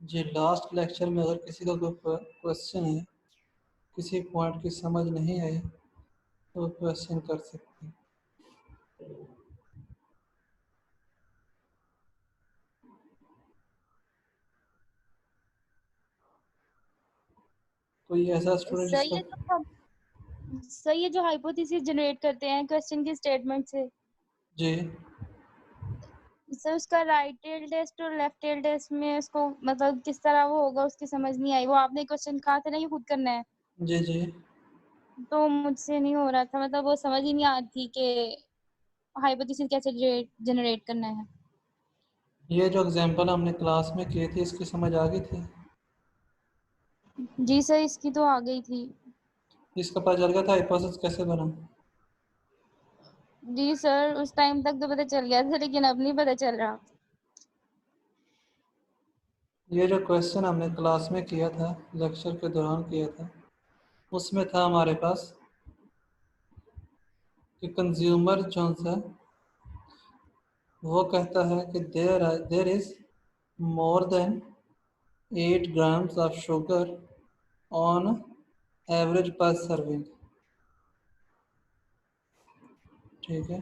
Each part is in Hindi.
जी लास्ट लेक्चर में अगर किसी का कोई क्वेश्चन है, किसी पॉइंट की समझ नहीं आई तो क्वेश्चन कर सकते हैं। कोई ऐसा स्टूडेंट सर जिसका ये जो सर ये जो हाइपोथेसिस जनरेट करते हैं क्वेश्चन के स्टेटमेंट से, जी सर उसका राइट टेल टेस्ट और लेफ्ट टेल टेस्ट में उसको मतलब किस तरह वो होगा उसकी समझ नहीं आई। वो आपने क्वेश्चन कहा था ना ये खुद करना है, जी जी तो मुझसे नहीं हो रहा था, मतलब वो समझ ही नहीं आती कि हाइपोथेसिस कैसे जनरेट करना है। ये जो एग्जांपल हमने क्लास में किए थे इसकी समझ आ गई थी? जी सर इसकी तो आ गई थी। इसका पता चल गया था हाइपोथेसिस कैसे बना? जी सर उस टाइम तक तो पता चल गया था लेकिन अब नहीं पता चल रहा। ये जो क्वेश्चन हमने क्लास में किया था, लेक्चर के दौरान किया था, उसमें था हमारे पास कि कंज्यूमर जो सा वो कहता है कि there is more than 8 grams of sugar on average पर सर्विंग। ठीक है,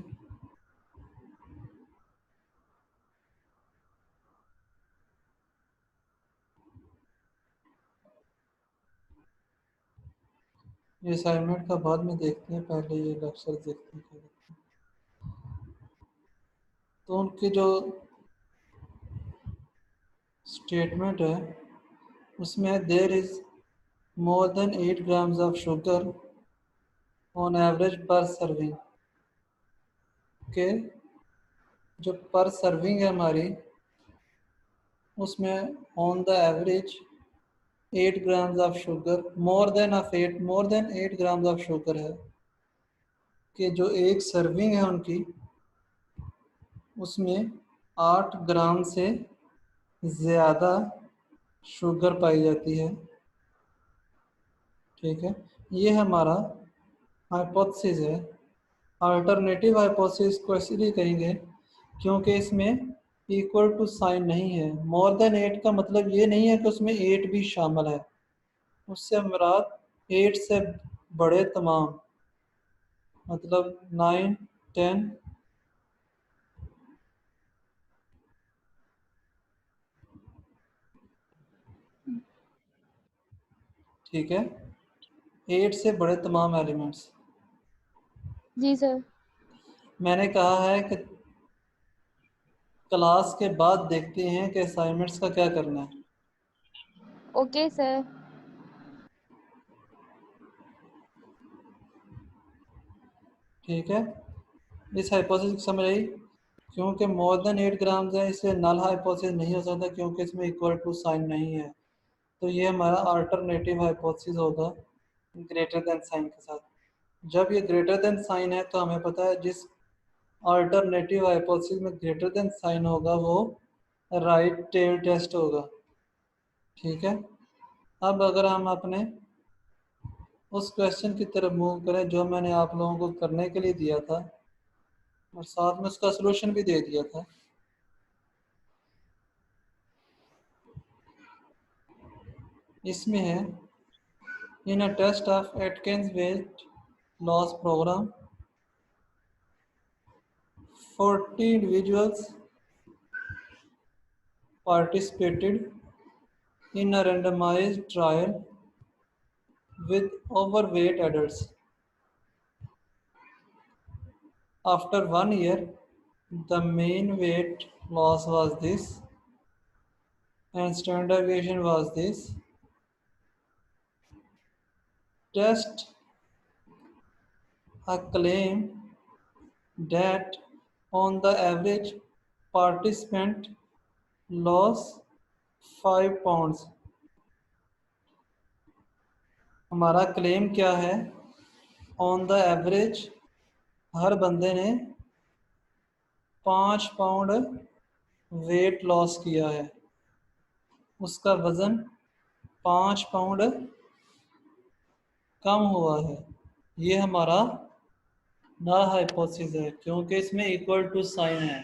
ये असाइनमेंट का बाद में देखते हैं, पहले ये लेक्चर देखते हैं क्या कहते हैं। तो उनकी जो स्टेटमेंट है उसमें there is more than 8 grams of sugar on average पर सर्विंग के जो पर सर्विंग है हमारी, उसमें on the average 8 grams of sugar, more than 8 grams of sugar है कि जो एक सर्विंग है उनकी उसमें 8 ग्राम से ज़्यादा शुगर पाई जाती है। ठीक है, ये हमारा हाइपोथेसिस है। अल्टरनेटिव हाइपोथेसिस को इसलिए कहेंगे क्योंकि इसमें इक्वल टू साइन नहीं है। मोर देन 8 का मतलब ये नहीं है कि उसमें 8 भी शामिल है, उससे मुराद 8 से बड़े तमाम, मतलब 9 10। ठीक है, 8 से बड़े तमाम एलिमेंट्स। जी सर। मैंने कहा है कि क्लास के बाद देखते हैं कि असाइनमेंट्स का क्या करना है। Okay sir. ठीक है, इस हाइपोथेसिस समझ आई? क्योंकि मोर देन 8 ग्राम्स है इसलिए नल हाइपोथेसिस नहीं हो सकता क्योंकि इसमें इक्वल टू साइन नहीं है। तो ये हमारा अल्टरनेटिव हाइपोथेसिस होगा ग्रेटर देन साइन के साथ। जब ये ग्रेटर देन साइन है तो हमें पता है जिस अल्टरनेटिव हाइपोथेसिस में ग्रेटर देन साइन होगा वो राइट टेल टेस्ट होगा। ठीक है, अब अगर हम अपने उस क्वेश्चन की तरफ मूव करें जो मैंने आप लोगों को करने के लिए दिया था और साथ में उसका सलूशन भी दे दिया था। इसमें है in a test of Atkins weight loss program 40 individuals participated in a randomized trial with overweight adults. After 1 year, the mean weight loss was this and standard deviation was this. Test a claim that on the average participant lost 5 pounds. हमारा क्लेम क्या है? ऑन द एवरेज हर बंदे ने 5 पाउंड वेट लॉस किया है, उसका वज़न 5 पाउंड कम हुआ है। ये हमारा नल हाइपोथेसिस है क्योंकि इसमें इक्वल टू साइन है।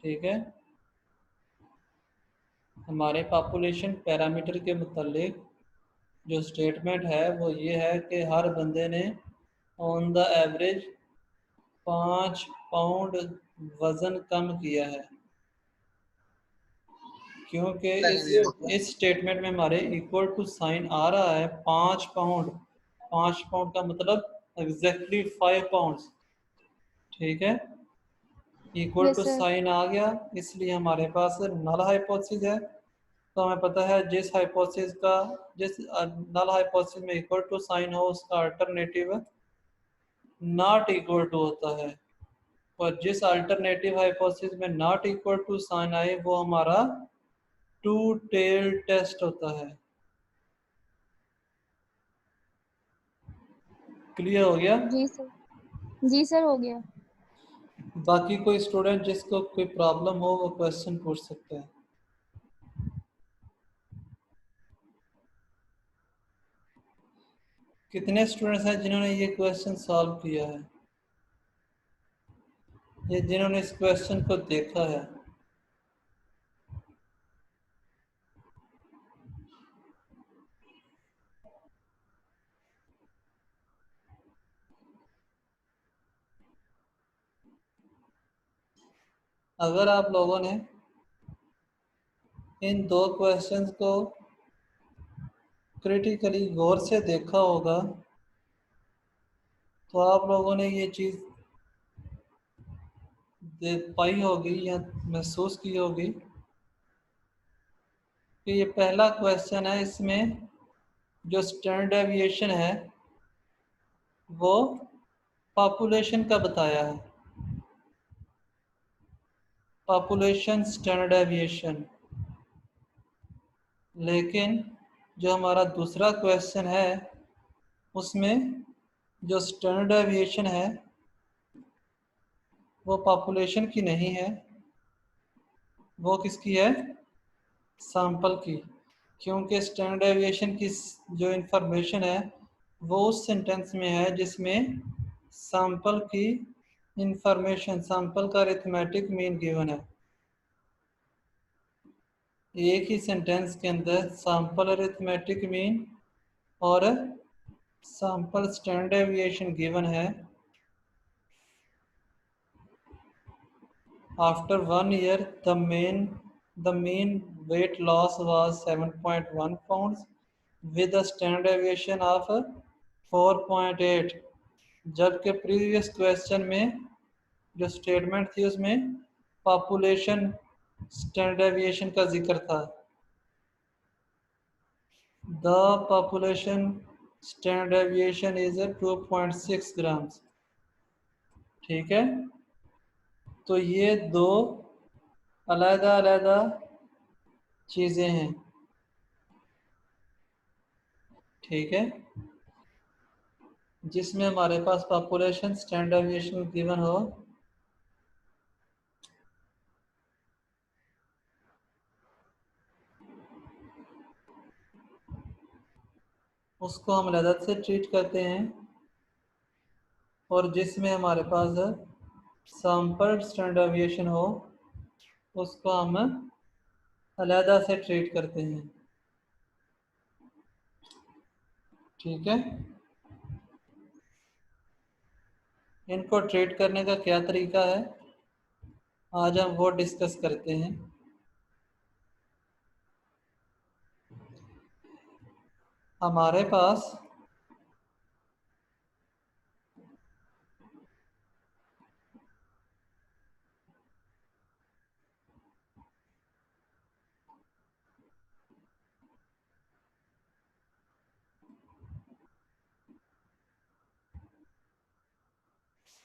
ठीक है, हमारे पॉपुलेशन पैरामीटर के मुतालिक जो स्टेटमेंट है वो ये है कि हर बंदे ने ऑन द एवरेज 5 पाउंड वज़न कम किया है, क्योंकि इस स्टेटमेंट में हमारे इक्वल टू साइन आ रहा है 5 पाउंड। 5 पाउंड का मतलब एग्जैक्टली 5 पाउंड। ठीक है, equals to sir. Sine आ गया, इसलिए हमारे पास नल हाइपोथेसिस है। तो हमें पता है जिस नल हाइपोथेसिस में इक्वल टू साइन हो उसका अल्टरनेटिव नॉट इक्वल टू होता है, और जिस अल्टरनेटिव हाइपोथेसिस में नॉट इक्वल टू साइन आए वो हमारा टू टेल टेस्ट होता है। क्लियर हो गया? जी सर। जी सर, हो गया। बाकी कोई स्टूडेंट जिसको कोई प्रॉब्लम हो वो क्वेश्चन पूछ सकता है। कितने स्टूडेंट्स हैं जिन्होंने ये क्वेश्चन सॉल्व किया है, ये जिन्होंने इस क्वेश्चन को देखा है? अगर आप लोगों ने इन दो क्वेश्चंस को क्रिटिकली गौर से देखा होगा तो आप लोगों ने ये चीज़ देख पाई होगी या महसूस की होगी कि ये पहला क्वेश्चन है, इसमें जो स्टैंडर्ड डेविएशन है वो पॉपुलेशन का बताया है, पॉपुलेशन स्टैंडर्ड डेविएशन। लेकिन जो हमारा दूसरा क्वेश्चन है उसमें जो स्टैंडर्ड डेविएशन है वो पॉपुलेशन की नहीं है, वो किसकी है? सैंपल की। क्योंकि स्टैंडर्ड डेविएशन की जो इंफॉर्मेशन है वो उस सेंटेंस में है जिसमें सैंपल की इंफॉर्मेशन, सैंपल का अरिथमेटिक मीन गिवन है। एक ही सेंटेंस के अंदर सैंपल अरिथमेटिक मीन और सैंपल स्टैंडर्ड डेविएशन गिवन है। After 1 year the mean weight loss was 7.1 pounds with a standard deviation of 4.8, जबकि प्रीवियस क्वेश्चन में जो स्टेटमेंट थी उसमें पॉपुलेशन स्टैंडर्ड डेविएशन का जिक्र था। The population standard deviation is 2.6 grams. ठीक है, तो ये दो अलग अलग चीज़ें हैं। ठीक है, जिसमें हमारे पास पॉपुलेशन स्टैंडर्ड डेविएशन गिवन हो उसको हम अलग से ट्रीट करते हैं, और जिसमें हमारे पास सैंपल स्टैंडर्ड डेविएशन हो उसको हम अलग से ट्रीट करते हैं। ठीक है, इनको ट्रीट करने का क्या तरीका है आज हम वो डिस्कस करते हैं। हमारे पास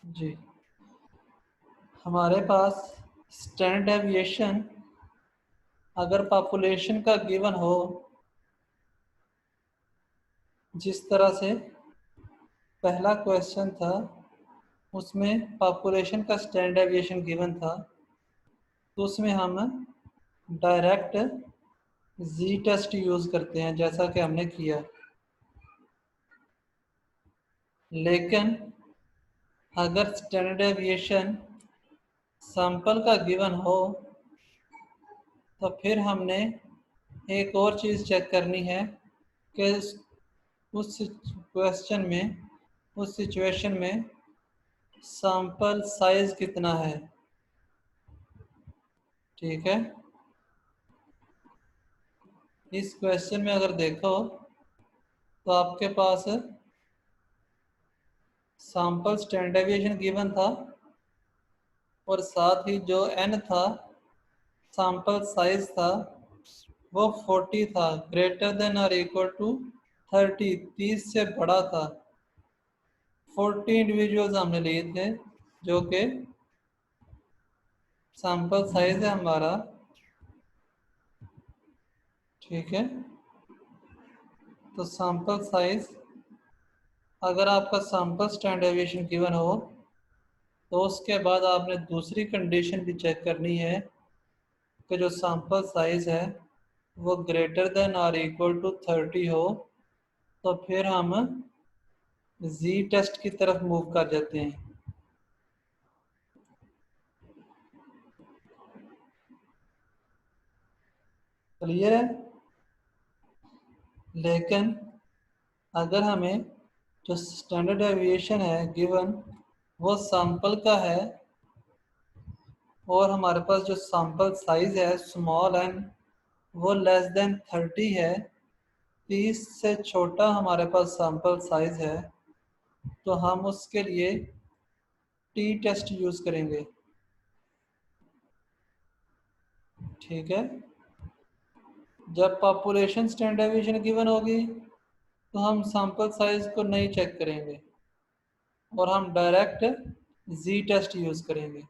जी हमारे पास स्टैंडर्ड डेविएशन अगर पॉपुलेशन का गिवन हो, जिस तरह से पहला क्वेश्चन था उसमें पॉपुलेशन का स्टैंडर्ड डेविएशन गिवन था, तो उसमें हम डायरेक्ट जी टेस्ट यूज़ करते हैं जैसा कि हमने किया। लेकिन अगर स्टैंडर्ड डेविएशन सैंपल का गिवन हो तो फिर हमने एक और चीज़ चेक करनी है कि उस क्वेश्चन में, उस सिचुएशन में सैंपल साइज कितना है। ठीक है, इस क्वेश्चन में अगर देखो तो आपके पास सैंपल स्टैंडर्ड डेविएशन गिवन था और साथ ही जो n था, सैंपल साइज था, वो 40 था, ग्रेटर देन और इक्वल टू 30, 30 से बड़ा था। 40 इंडिविजुअल्स हमने लिए थे जो कि सैंपल साइज है हमारा। ठीक है, तो सैंपल साइज, अगर आपका सैंपल स्टैंडर्ड डेविएशन गिवन हो तो उसके बाद आपने दूसरी कंडीशन भी चेक करनी है कि जो सैंपल साइज है वो ग्रेटर देन और इक्वल टू 30 हो, तो फिर हम जी टेस्ट की तरफ मूव कर जाते हैं। क्लियर है? लेकिन अगर हमें जो स्टैंडर्ड डेविएशन है गिवन वो सैंपल का है और हमारे पास जो सैंपल साइज है स्मॉल एन वो लेस देन 30 है, 30 से छोटा हमारे पास सैंपल साइज है, तो हम उसके लिए टी टेस्ट यूज़ करेंगे। ठीक है, जब पॉपुलेशन स्टैंडर्ड डेविएशन गिवन होगी तो हम सैंपल साइज को नहीं चेक करेंगे और हम डायरेक्ट जी टेस्ट यूज़ करेंगे।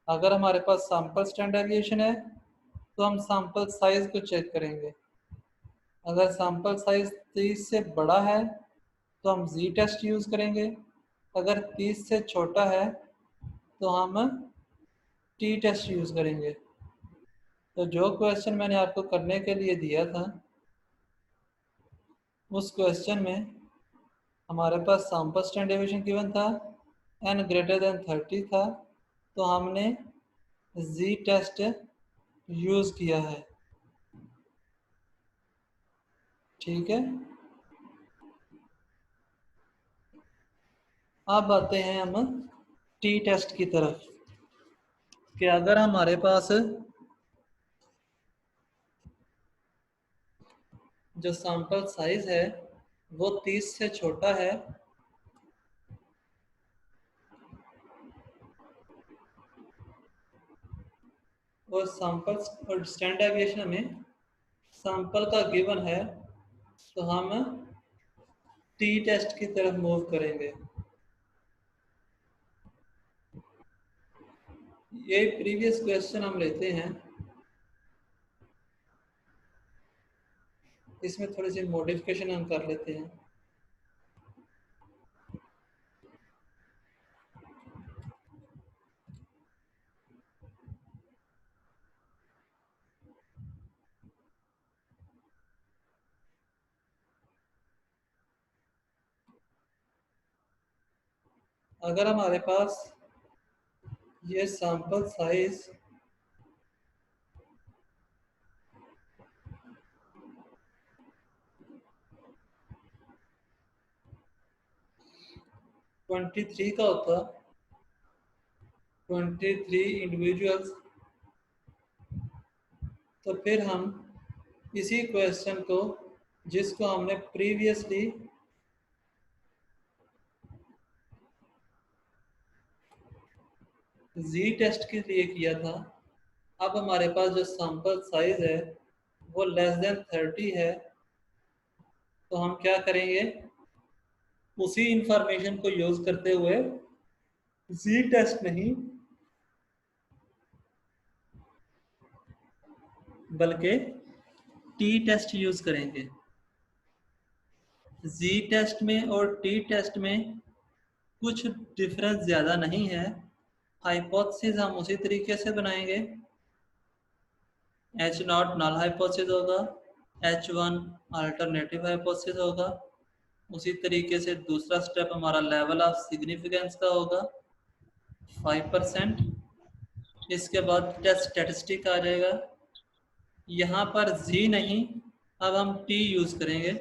अगर हमारे पास सैंपल स्टैंडर्ड डेविएशन है तो हम सैंपल साइज को चेक करेंगे। अगर सैंपल साइज 30 से बड़ा है तो हम जी टेस्ट यूज़ करेंगे, अगर 30 से छोटा है तो हम टी टेस्ट यूज़ करेंगे। तो जो क्वेश्चन मैंने आपको करने के लिए दिया था उस क्वेश्चन में हमारे पास सैंपल स्टैंडर्ड डेविएशन गिवन था, n ग्रेटर देन 30 था, तो हमने जी टेस्ट यूज़ किया है। ठीक है, अब आते हैं हम टी टेस्ट की तरफ कि अगर हमारे पास जो सैंपल साइज है वो 30 से छोटा है और सैंपल और स्टैंडर्ड डेविएशन में सैंपल का गिवन है, तो हम टी टेस्ट की तरफ मूव करेंगे। ये प्रीवियस क्वेश्चन हम लेते हैं, इसमें थोड़ी सी मॉडिफिकेशन हम कर लेते हैं। अगर हमारे पास ये सैंपल साइज ट्वेंटी थ्री का होता, 23 इंडिविजुअल्स, तो फिर हम इसी क्वेश्चन को जिसको हमने प्रीवियसली जी टेस्ट के लिए किया था, अब हमारे पास जो सैंपल साइज है वो लेस देन 30 है, तो हम क्या करेंगे, उसी इंफॉर्मेशन को यूज करते हुए जी टेस्ट नहीं बल्कि टी टेस्ट यूज करेंगे। जी टेस्ट में और टी टेस्ट में कुछ डिफरेंस ज़्यादा नहीं है। हाइपोथेसिस हम उसी तरीके से बनाएंगे, एच नॉट नल हाइपोथेसिस होगा, H1 अल्टरनेटिव हाइपोथेसिस होगा। उसी तरीके से दूसरा स्टेप हमारा लेवल ऑफ सिग्निफिकेंस का होगा 5%। इसके बाद टेस्ट स्टैटिस्टिक आ जाएगा यहाँ पर जी नहीं, अब हम टी यूज करेंगे।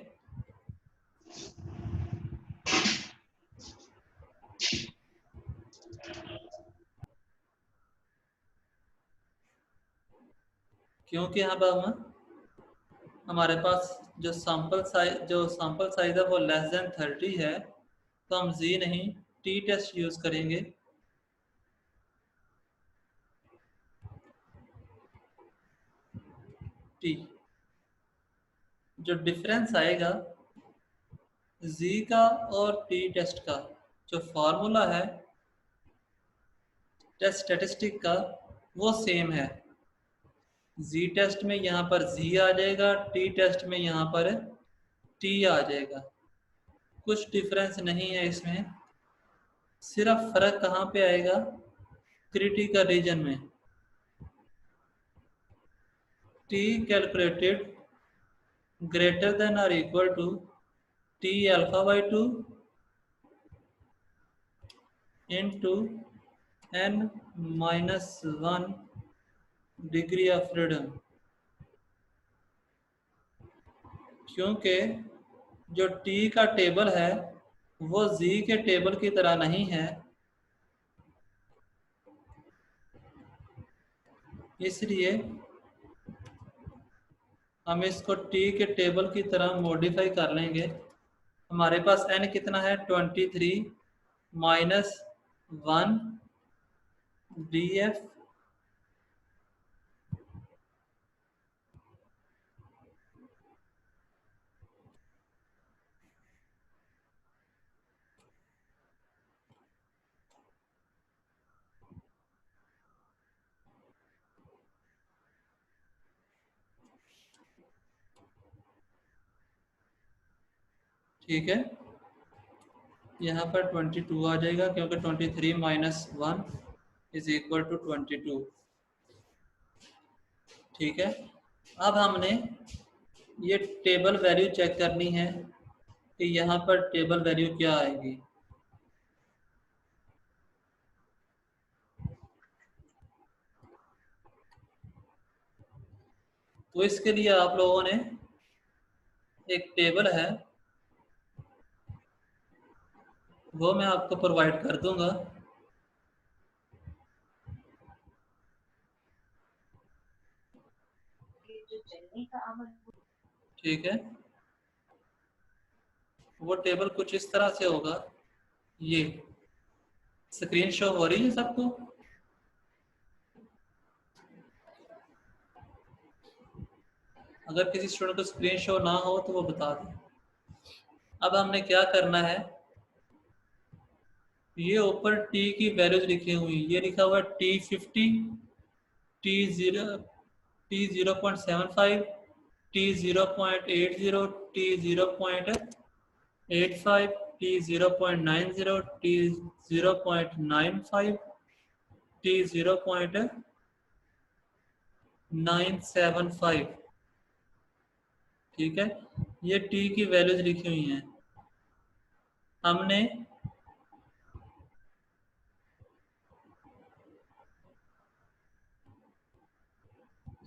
क्योंकि यहाँ पर हमारे पास जो सैंपल साइज है वो लेस देन 30 है, तो हम जी नहीं टी टेस्ट यूज करेंगे। टी, जो डिफरेंस आएगा जी का और टी टेस्ट का, जो फॉर्मूला है टेस्ट स्टैटिस्टिक का, वो सेम है। जी टेस्ट में यहाँ पर जी आ जाएगा, टी टेस्ट में यहाँ पर टी आ जाएगा। कुछ डिफरेंस नहीं है इसमें, सिर्फ फर्क कहाँ पे आएगा, क्रिटिकल रीजन में। टी कैलकुलेटेड ग्रेटर देन और equal to T alpha by 2 into n minus 1 degree of freedom. क्योंकि जो t का टेबल है वो z के टेबल की तरह नहीं है, इसलिए हम इसको t के टेबल की तरह मॉडिफाई कर लेंगे। हमारे पास n कितना है, 23 माइनस 1 df ठीक है। यहाँ पर 22 आ जाएगा क्योंकि 23 माइनस 1 इज इक्वल टू 22। ठीक है, अब हमने ये टेबल वैल्यू चेक करनी है कि यहाँ पर टेबल वैल्यू क्या आएगी। तो इसके लिए आप लोगों ने एक टेबल है वो मैं आपको प्रोवाइड कर दूंगा। ठीक है, वो टेबल कुछ इस तरह से होगा। ये स्क्रीन शो हो रही है सबको? अगर किसी स्टूडेंट को स्क्रीन शो ना हो तो वो बता दें। अब हमने क्या करना है, ये ऊपर टी की वैल्यूज लिखी हुई, ये लिखा हुआ है T50, T0, T0.75, T0.80, T0.85, T0.90, T0.95, T0.975। ठीक है, ये टी की वैल्यूज लिखी हुई हैं। हमने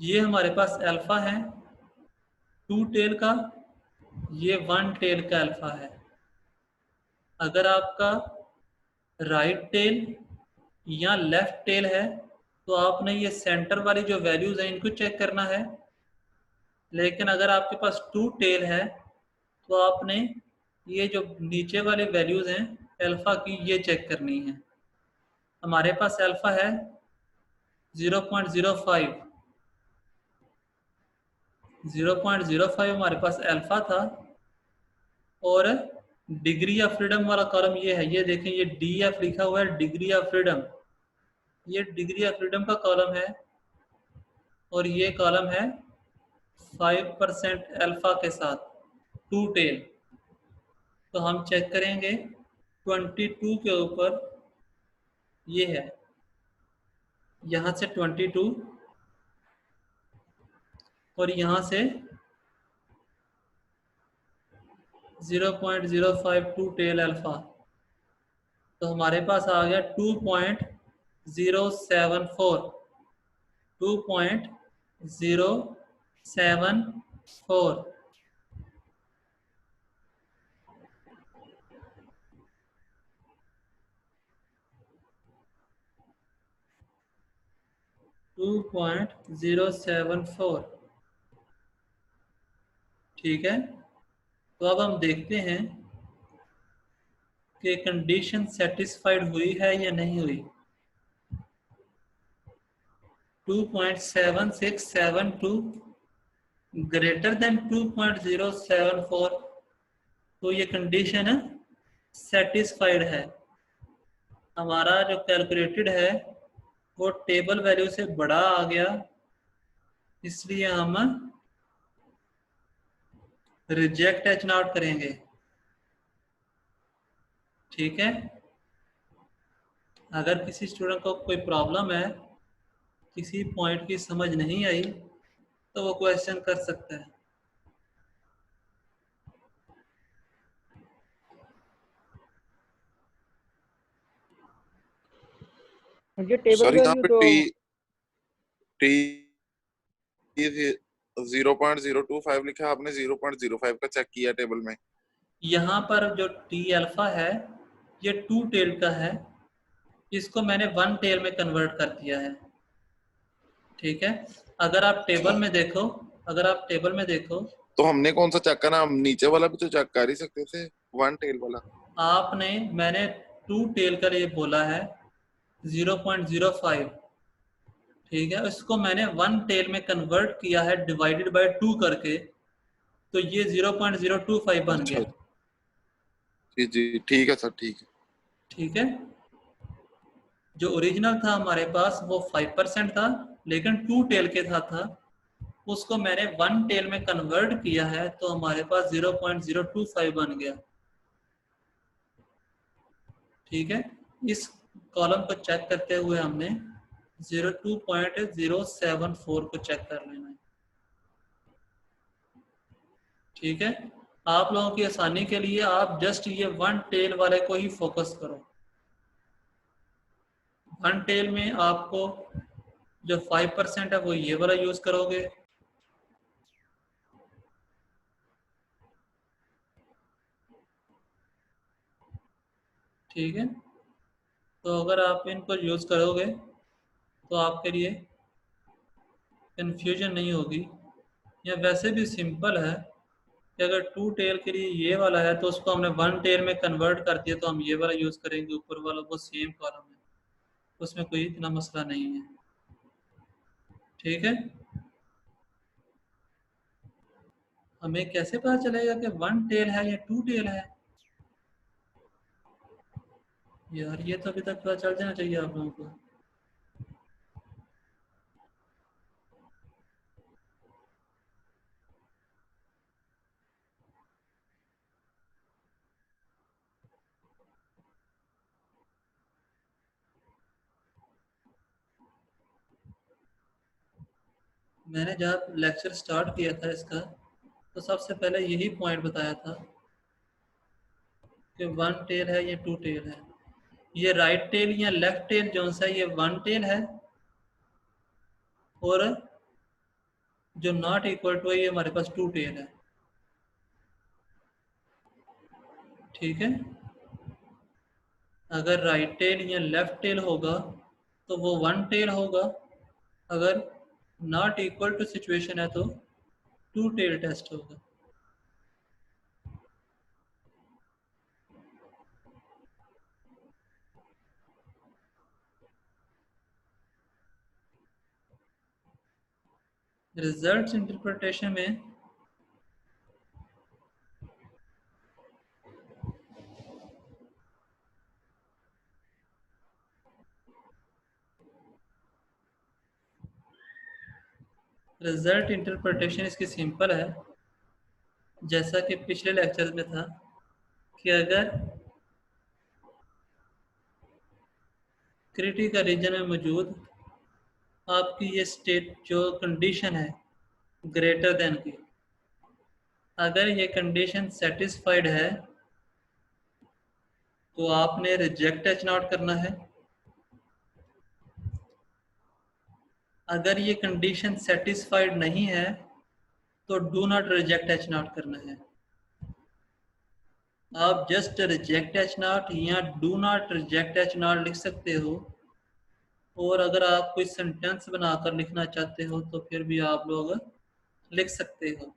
ये हमारे पास अल्फा है 2 टेल का, ये 1 टेल का अल्फा है। अगर आपका राइट टेल या लेफ्ट टेल है तो आपने ये सेंटर वाली जो वैल्यूज हैं इनको चेक करना है। लेकिन अगर आपके पास 2 टेल है तो आपने ये जो नीचे वाले वैल्यूज हैं अल्फा की, ये चेक करनी है। हमारे पास अल्फा है 0.05, 0.05 हमारे पास अल्फा था। और डिग्री ऑफ फ्रीडम वाला कॉलम ये है, ये देखें, ये डी एफ लिखा हुआ है, डिग्री ऑफ फ्रीडम। ये डिग्री ऑफ फ्रीडम का कॉलम है और ये कॉलम है 5% अल्फा के साथ 2 टेल। तो हम चेक करेंगे 22 के ऊपर, ये है यहाँ से 22 और यहाँ से 0.052 टेल अल्फा, तो हमारे पास आ गया 2.074, 2.074 7 4 2.074। ठीक है, तो अब हम देखते हैं कि कंडीशन सेटिस्फाइड हुई है या नहीं हुई। 2.7672 ग्रेटर देन 2.074, तो ये कंडीशन सेटिस्फाइड है। हमारा जो कैलकुलेटेड है वो टेबल वैल्यू से बड़ा आ गया, इसलिए हम रिजेक्ट एच नॉट करेंगे। ठीक है, अगर किसी स्टूडेंट को कोई प्रॉब्लम है, किसी पॉइंट की समझ नहीं आई, तो वो क्वेश्चन कर सकता है। ये टेबल सर यहाँ वैल्यू पे तो टी 0.025 लिखा है, आपने 0.05 का चेक किया टेबल में। यहाँ पर जो टी अल्फा है ये 2 टेल का है, इसको मैंने 1 टेल में कन्वर्ट कर दिया है। ठीक है, अगर आप टेबल में देखो, तो हमने कौन सा चेक करना, हम नीचे वाला भी तो चेक कर ही सकते थे, 1 टेल वाला। मैंने 2 टेल का लिए बोला है 0.05। ठीक है, इसको मैंने 1 टेल में कन्वर्ट किया है डिवाइडेड बाय 2 करके, तो ये 0.025 बन अच्छा गया। जी जी, ठीक है सर, ठीक है। ठीक है, जो ओरिजिनल था हमारे पास वो 5% था, लेकिन 2 टेल के था, उसको मैंने 1 टेल में कन्वर्ट किया है, तो हमारे पास 0.025 बन गया। ठीक है, इस कॉलम को चेक करते हुए हमने 2.074 को चेक कर लेना है। ठीक है, आप लोगों की आसानी के लिए आप जस्ट ये 1 टेल वाले को ही फोकस करो। 1 टेल में आपको जो 5% है वो ये वाला यूज करोगे। ठीक है, तो अगर आप इनको यूज करोगे तो आपके लिए कंफ्यूजन नहीं होगी। या वैसे भी सिंपल है कि अगर 2 टेल के लिए ये वाला है तो उसको हमने 1 टेल में कन्वर्ट कर दिया, तो हम ये वाला यूज करेंगे, ऊपर वाला वो सेम कॉलम है, उसमें कोई इतना मसला नहीं है। ठीक है, हमें कैसे पता चलेगा कि 1 टेल है या 2 टेल है? यार ये तो अभी तक पता चल जाना चाहिए आप लोगों को। मैंने जब लेक्चर स्टार्ट किया था इसका, तो सबसे पहले यही पॉइंट बताया था कि 1 टेल है या 2 टेल है। ये राइट टेल या लेफ्ट टेल जो सा ये 1 टेल है, और जो नॉट इक्वल टू है ये हमारे पास 2 टेल है। ठीक है, अगर राइट टेल या लेफ्ट टेल होगा तो वो 1 टेल होगा, अगर नॉट इक्वल टू सिचुएशन है तो 2 टेल टेस्ट होगा। रिजल्ट्स इंटरप्रिटेशन में इसकी सिंपल है, जैसा कि पिछले लेक्चर में था कि अगर क्रिटिकल रीजन में मौजूद आपकी ये स्टेट जो कंडीशन है ग्रेटर देन की, अगर ये कंडीशन सेटिस्फाइड है तो आपने रिजेक्ट एच नॉट करना है। अगर ये कंडीशन सेटिस्फाइड नहीं है तो do not reject H not करना है। आप जस्ट रिजेक्ट एच नॉट या do not reject H not लिख सकते हो, और अगर आप कोई सेंटेंस बनाकर लिखना चाहते हो तो फिर भी आप लोग लिख सकते हो।